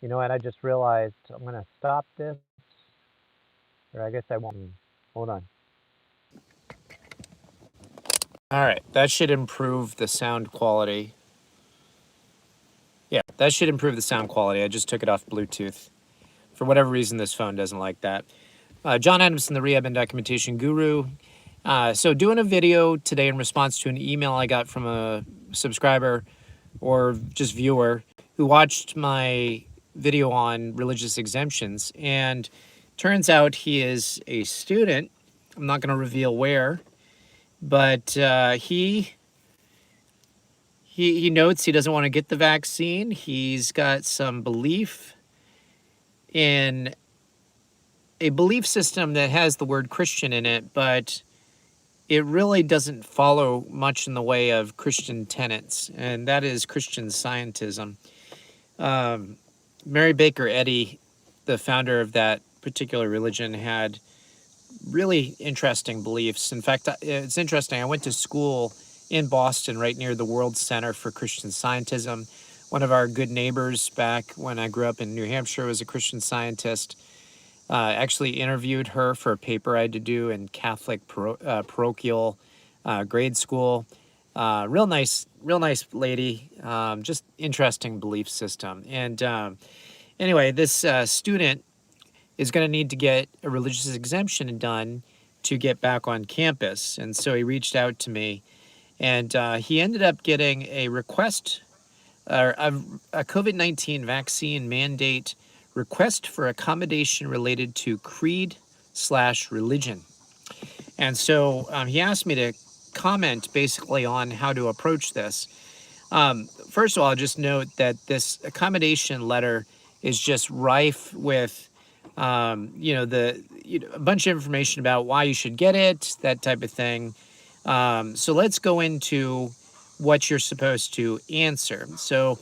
You know what? I just realized I'm going to stop this, or I guess I won't. Hold on. All right, that should improve the sound quality. Yeah, that should improve the sound quality. I just took it off Bluetooth. For whatever reason, this phone doesn't like that. John Adamson, the Rehab and Documentation Guru. So, doing a video today in response to an email I got from a subscriber or just viewer who watched my video on religious exemptions. And turns out he is a student. I'm not going to reveal where, but he notes he doesn't want to get the vaccine. He's got some belief in a belief system that has the word Christian in it, but it really doesn't follow much in the way of Christian tenets, and that is Christian scientism. Mary Baker Eddy, the founder of that particular religion, had really interesting beliefs. In fact, it's interesting. I went to school in Boston, right near the World Center for Christian Scientism. One of our good neighbors back when I grew up in New Hampshire was a Christian Scientist. Actually interviewed her for a paper I had to do in Catholic parochial grade school. Real nice lady. Just interesting belief system. And anyway, this student is going to need to get a religious exemption done to get back on campus. And so he reached out to me, and he ended up getting a request, a COVID-19 vaccine mandate request for accommodation related to creed/religion. And so he asked me to comment basically on how to approach this. First of all, I'll just note that this accommodation letter is just rife with, a bunch of information about why you should get it, that type of thing. So let's go into what you're supposed to answer. So,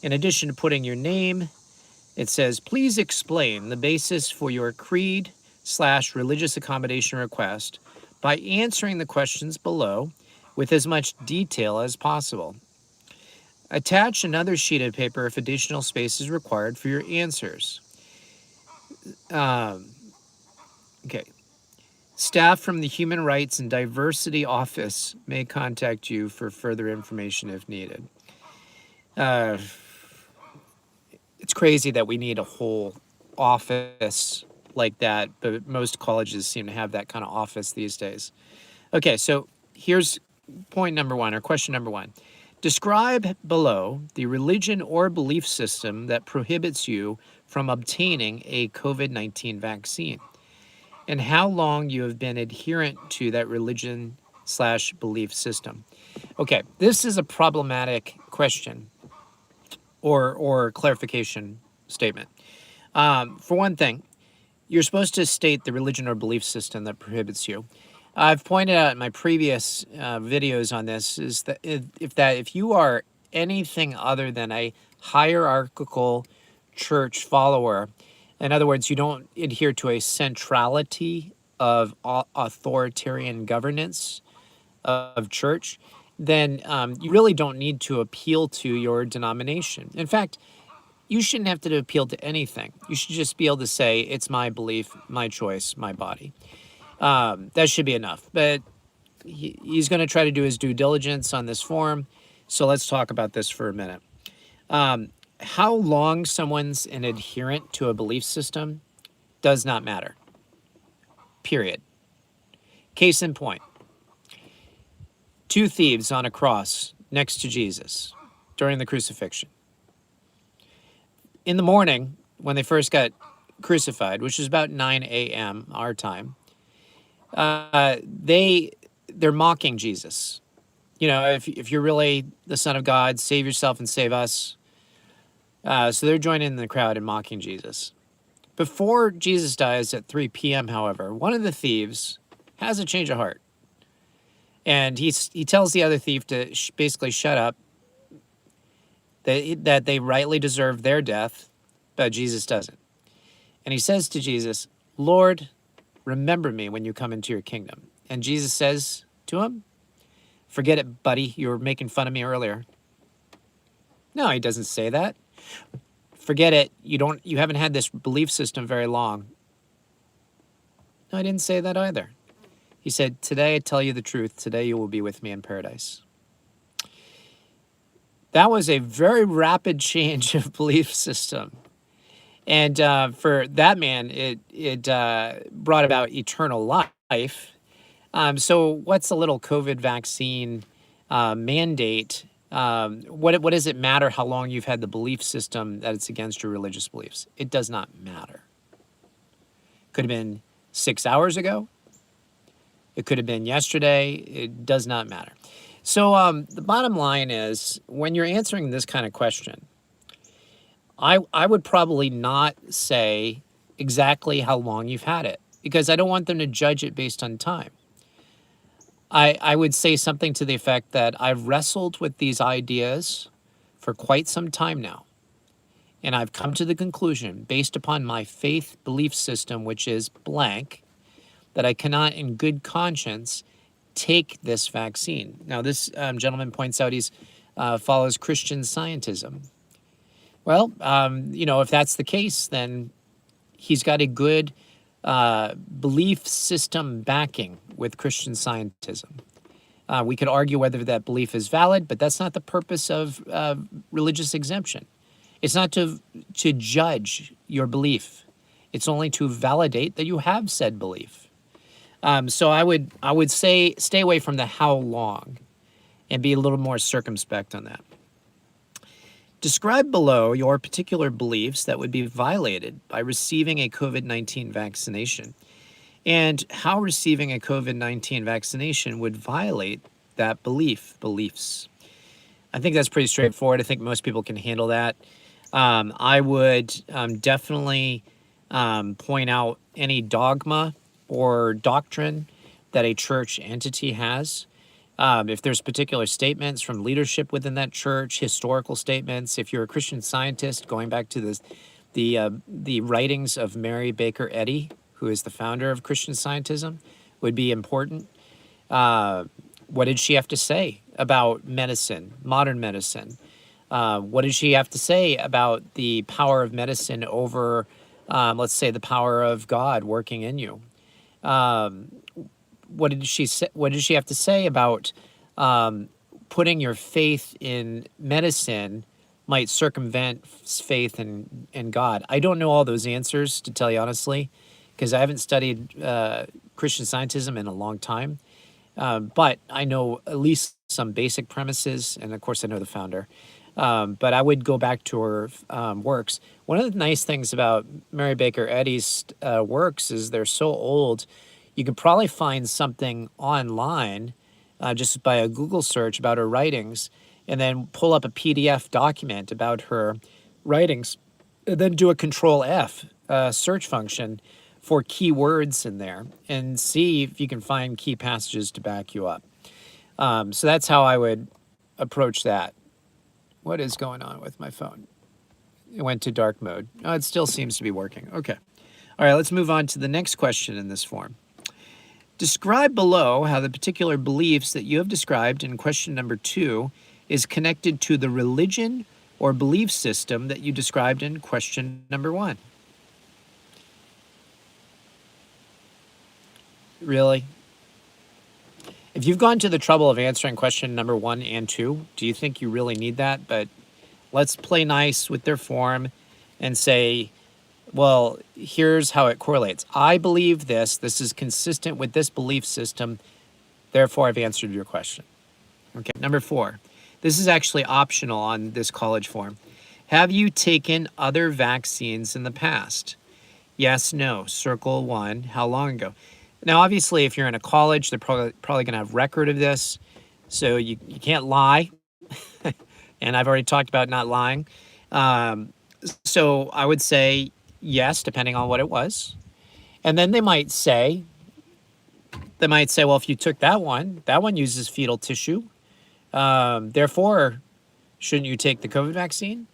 in addition to putting your name, it says, please explain the basis for your creed/religious accommodation request by answering the questions below with as much detail as possible. Attach another sheet of paper if additional space is required for your answers. Okay. Staff from the Human Rights and Diversity Office may contact you for further information if needed. It's crazy that we need a whole office like that, but most colleges seem to have that kind of office these days. Okay, so here's point number one, or question number one. Describe below the religion or belief system that prohibits you from obtaining a COVID-19 vaccine and how long you have been adherent to that religion/belief system. Okay, this is a problematic question or clarification statement. For one thing, you're supposed to state the religion or belief system that prohibits you. I've pointed out in my previous videos on this is that if you are anything other than a hierarchical church follower, in other words, you don't adhere to a centrality of authoritarian governance of church, then you really don't need to appeal to your denomination. In fact, you shouldn't have to appeal to anything. You should just be able to say, it's my belief, my choice, my body. That should be enough. But he's going to try to do his due diligence on this form. So let's talk about this for a minute. How long someone's an adherent to a belief system does not matter. Period. Case in point. Two thieves on a cross next to Jesus during the crucifixion. In the morning, when they first got crucified, which is about 9 a.m. our time, they're mocking Jesus. You know, if you're really the Son of God, save yourself and save us. So they're joining in the crowd and mocking Jesus. Before Jesus dies at 3 p.m., however, one of the thieves has a change of heart. And he tells the other thief to basically shut up, that they rightly deserve their death, but Jesus doesn't. And he says to Jesus, Lord, remember me when you come into your kingdom. And Jesus says to him, forget it, buddy. You were making fun of me earlier. No, he doesn't say that. forget it. You haven't had this belief system very long. No, I didn't say that either. He said, today I tell you the truth. Today you will be with me in paradise. That was a very rapid change of belief system. And for that man, it brought about eternal life. So what's a little COVID vaccine mandate? What does it matter how long you've had the belief system that it's against your religious beliefs? It does not matter. Could have been 6 hours ago. It could have been yesterday. It does not matter. So the bottom line is, when you're answering this kind of question, I would probably not say exactly how long you've had it, because I don't want them to judge it based on time. I would say something to the effect that I've wrestled with these ideas for quite some time now. And I've come to the conclusion, based upon my faith belief system, which is blank, that I cannot in good conscience take this vaccine. Now, this gentleman points out he's follows Christian Scientism. Well, if that's the case, then he's got a good belief system backing with Christian Scientism. We could argue whether that belief is valid, but that's not the purpose of religious exemption. It's not to judge your belief. It's only to validate that you have said belief. So I would say stay away from the how long and be a little more circumspect on that. Describe below your particular beliefs that would be violated by receiving a COVID-19 vaccination, and how receiving a COVID-19 vaccination would violate that beliefs. I think that's pretty straightforward. I think most people can handle that. I would definitely point out any dogma or doctrine that a church entity has. If there's particular statements from leadership within that church, historical statements, if you're a Christian Scientist, going back to the writings of Mary Baker Eddy, who is the founder of Christian Scientism, would be important. What did she have to say about medicine, modern medicine? What did she have to say about the power of medicine over, let's say, the power of God working in you? What did she have to say about putting your faith in medicine might circumvent faith in God? I don't know all those answers, to tell you honestly, because I haven't studied Christian Scientism in a long time. But I know at least some basic premises, and of course I know the founder. But I would go back to her works. One of the nice things about Mary Baker Eddy's works is they're so old. You could probably find something online just by a Google search about her writings, and then pull up a PDF document about her writings, and then do a Control F search function for keywords in there, and see if you can find key passages to back you up. So that's how I would approach that. What is going on with my phone? It went to dark mode. Oh, it still seems to be working. Okay. All right, let's move on to the next question in this form. Describe below how the particular beliefs that you have described in question number 2 is connected to the religion or belief system that you described in question number 1. Really? If you've gone to the trouble of answering question number 1 and 2, do you think you really need that? But let's play nice with their form and say, well, here's how it correlates. I believe this. This is consistent with this belief system. Therefore, I've answered your question. Okay, number 4. This is actually optional on this college form. Have you taken other vaccines in the past? Yes, no. Circle 1. How long ago? Now, obviously, if you're in a college, they're probably going to have record of this. So you can't lie. And I've already talked about not lying. So I would say yes, depending on what it was. And then they might say, well, if you took that one uses fetal tissue. Therefore, shouldn't you take the COVID vaccine?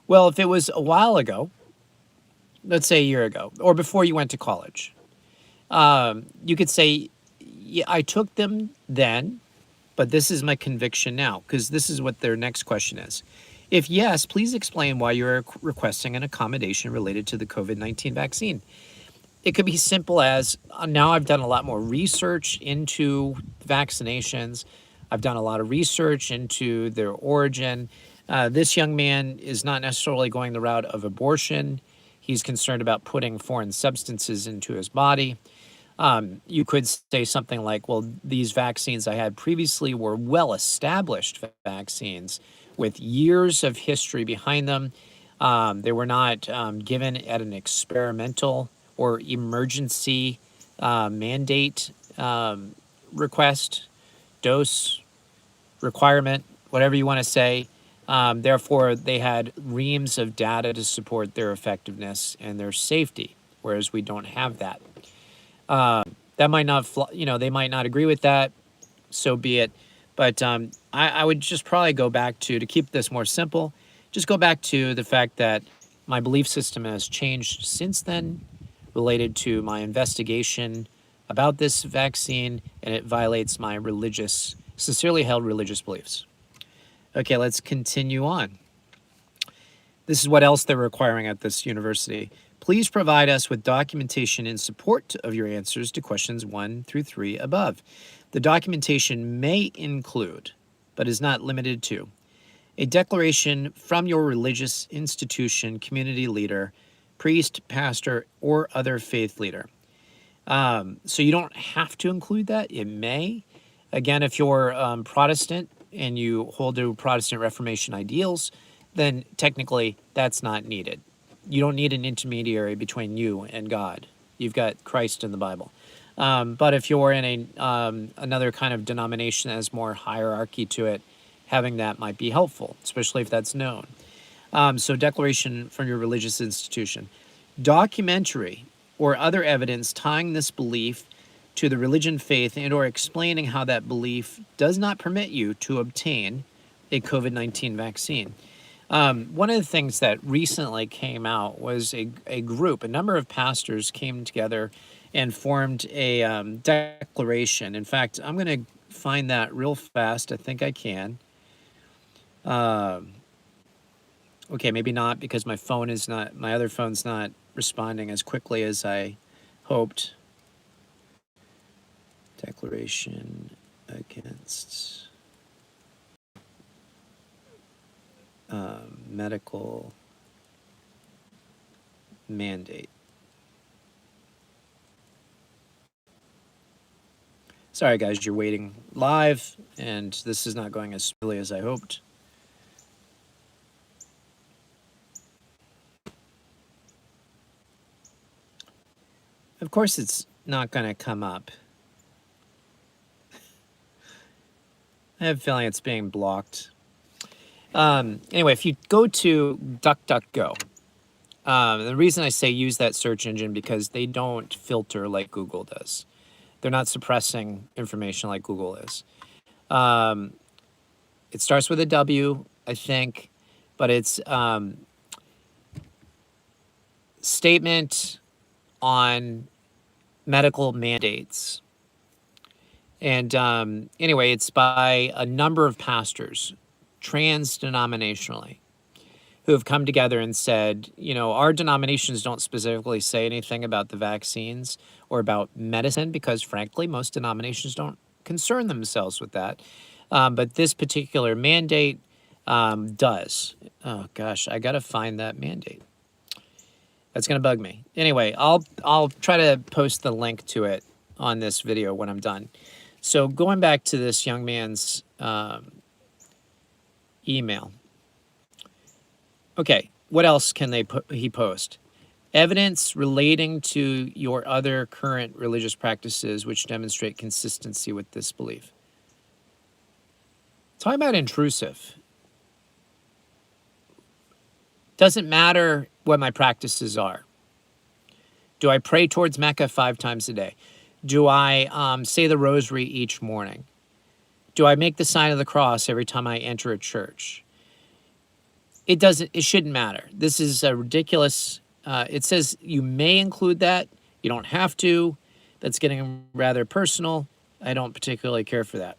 Well, if it was a while ago, let's say a year ago, or before you went to college, you could say, yeah, I took them then, but this is my conviction now, because this is what their next question is. If yes, please explain why you're requesting an accommodation related to the COVID-19 vaccine. It could be simple as now I've done a lot more research into vaccinations. I've done a lot of research into their origin. This young man is not necessarily going the route of abortion. He's concerned about putting foreign substances into his body. You could say something like, well, these vaccines I had previously were well-established vaccines with years of history behind them. They were not given at an experimental or emergency mandate request, dose, requirement, whatever you want to say. Therefore, they had reams of data to support their effectiveness and their safety, whereas we don't have that. That might not, they might not agree with that. So be it. But I would just probably go back to keep this more simple, just go back to the fact that my belief system has changed since then, related to my investigation about this vaccine, and it violates my sincerely held religious beliefs. Okay, let's continue on. This is what else they're requiring at this university. Please provide us with documentation in support of your answers to questions 1 through 3 above. The documentation may include, but is not limited to, a declaration from your religious institution, community leader, priest, pastor, or other faith leader. So you don't have to include that. It may. Again, if you're Protestant and you hold to Protestant Reformation ideals, then technically that's not needed. You don't need an intermediary between you and God. You've got Christ in the Bible. But if you're in another kind of denomination that has more hierarchy to it, having that might be helpful, especially if that's known. So declaration from your religious institution. Documentary or other evidence tying this belief to the religion, faith, and or explaining how that belief does not permit you to obtain a COVID-19 vaccine. One of the things that recently came out was a group, a number of pastors came together and formed a declaration. In fact, I'm going to find that real fast. I think I can. Okay, maybe not, because my other phone's not responding as quickly as I hoped. Declaration against medical mandate. Sorry, guys, you're waiting live, and this is not going as smoothly as I hoped. Of course, it's not going to come up. I have a feeling it's being blocked. Anyway, if you go to DuckDuckGo, the reason I say use that search engine because they don't filter like Google does. They're not suppressing information like Google is. It starts with a W, I think, but it's statement on medical mandates. And anyway, it's by a number of pastors, trans-denominationally, who have come together and said, our denominations don't specifically say anything about the vaccines or about medicine because, frankly, most denominations don't concern themselves with that. But this particular mandate does. Oh, gosh, I got to find that mandate. That's going to bug me. Anyway, I'll try to post the link to it on this video when I'm done. So going back to this young man's email. Okay, what else can he post? Evidence relating to your other current religious practices which demonstrate consistency with this belief. Talking about intrusive. Doesn't matter what my practices are. Do I pray towards Mecca 5 times a day? Do I say the rosary each morning? Do I make the sign of the cross every time I enter a church? It shouldn't matter. This is a ridiculous, it says you may include that. You don't have to. That's getting rather personal. I don't particularly care for that.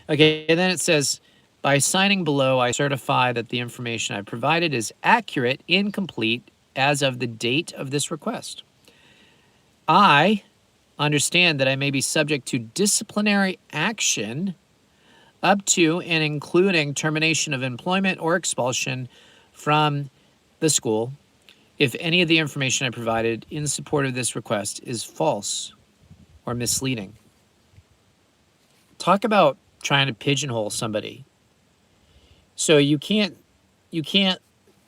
Okay, and then it says, By signing below, I certify that the information I provided is accurate and complete as of the date of this request. I understand that I may be subject to disciplinary action up to and including termination of employment or expulsion from the school if any of the information I provided in support of this request is false or misleading. Talk about trying to pigeonhole somebody. So you can't,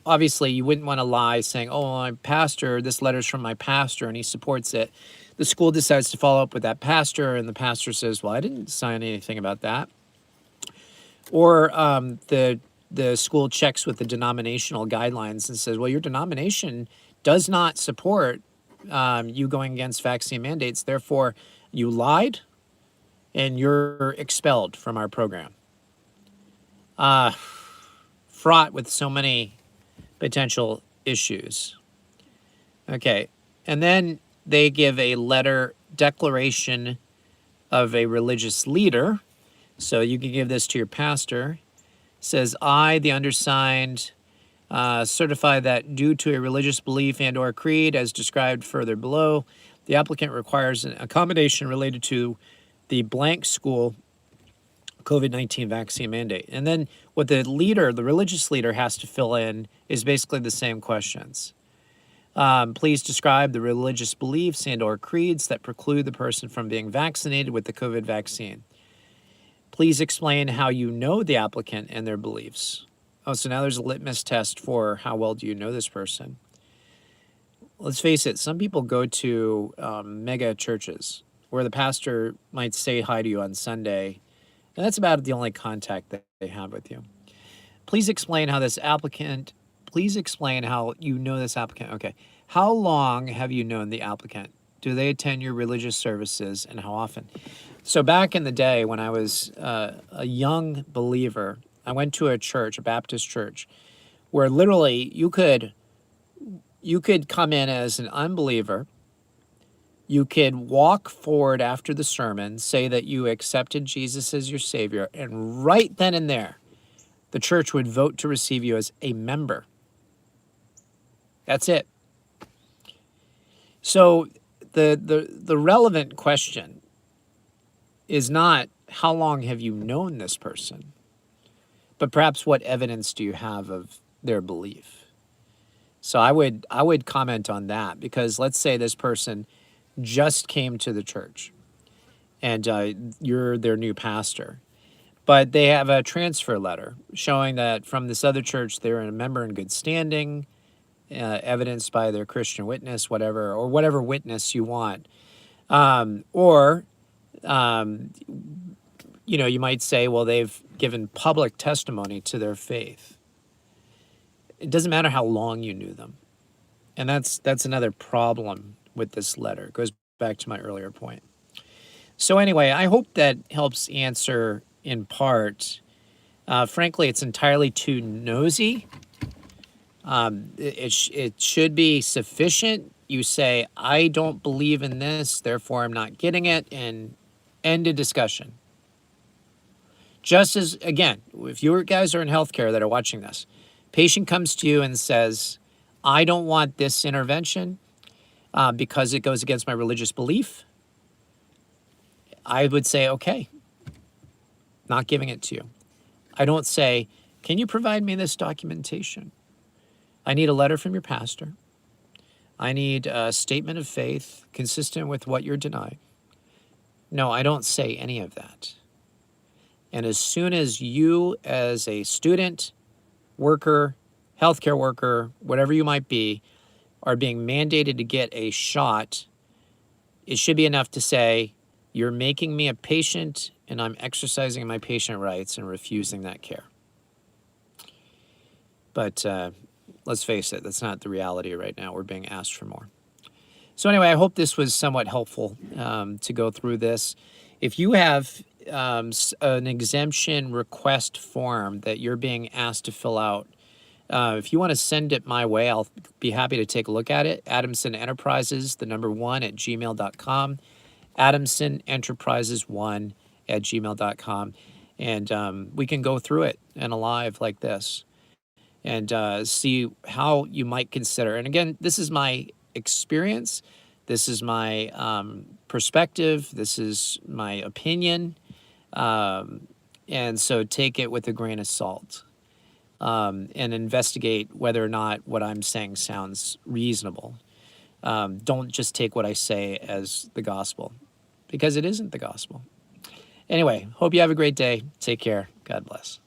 obviously you wouldn't want to lie saying, oh, my pastor, this letter's from my pastor and he supports it. The school decides to follow up with that pastor and the pastor says, well, I didn't sign anything about that. Or the school checks with the denominational guidelines and says, well, your denomination does not support you going against vaccine mandates. Therefore, you lied and you're expelled from our program. Fraught with so many potential issues. Okay, and then they give a letter declaration of a religious leader. So you can give this to your pastor. It says, I, the undersigned, certify that due to a religious belief and or creed as described further below, the applicant requires an accommodation related to the blank school COVID-19 vaccine mandate. And then what the leader, the religious leader, has to fill in is basically the same questions. Please describe the religious beliefs and or creeds that preclude the person from being vaccinated with the COVID vaccine. Please explain how you know the applicant and their beliefs. Oh, so now there's a litmus test for how well do you know this person. Let's face it, some people go to mega churches where the pastor might say hi to you on Sunday, and that's about the only contact that they have with you. Please explain how you know this applicant. Okay. How long have you known the applicant? Do they attend your religious services and how often? So back in the day when I was a young believer, I went to a church, a Baptist church, where literally you could come in as an unbeliever. You could walk forward after the sermon, say that you accepted Jesus as your Savior, and right then and there, the church would vote to receive you as a member. That's it. So the relevant question is not how long have you known this person, but perhaps what evidence do you have of their belief? So I would comment on that, because let's say this person just came to the church and you're their new pastor, but they have a transfer letter showing that from this other church they're a member in good standing, evidenced by their Christian witness, or whatever witness you want. You might say, well, they've given public testimony to their faith. It doesn't matter how long you knew them. And that's another problem with this letter. It goes back to my earlier point. So anyway, I hope that helps answer in part. Frankly, it's entirely too nosy. It should be sufficient. You say, I don't believe in this, therefore I'm not getting it, and end of discussion. Just as, again, if you guys are in healthcare that are watching this, patient comes to you and says, I don't want this intervention because it goes against my religious belief, I would say, okay, not giving it to you. I don't say, can you provide me this documentation? I need a letter from your pastor. I need a statement of faith consistent with what you're denying. No, I don't say any of that. And as soon as you, as a student, worker, healthcare worker, whatever you might be, are being mandated to get a shot, it should be enough to say, you're making me a patient and I'm exercising my patient rights and refusing that care. But let's face it, that's not the reality right now. We're being asked for more. So anyway, I hope this was somewhat helpful to go through this. If you have an exemption request form that you're being asked to fill out, if you want to send it my way, I'll be happy to take a look at it. Adamson Enterprises, the number 1 at gmail.com. Adamson Enterprises 1 at gmail.com. And we can go through it and alive like this and see how you might consider. And again, this is my experience. This is my perspective. This is my opinion. And so take it with a grain of salt and investigate whether or not what I'm saying sounds reasonable. Don't just take what I say as the gospel, because it isn't the gospel. Anyway, hope you have a great day. Take care. God bless.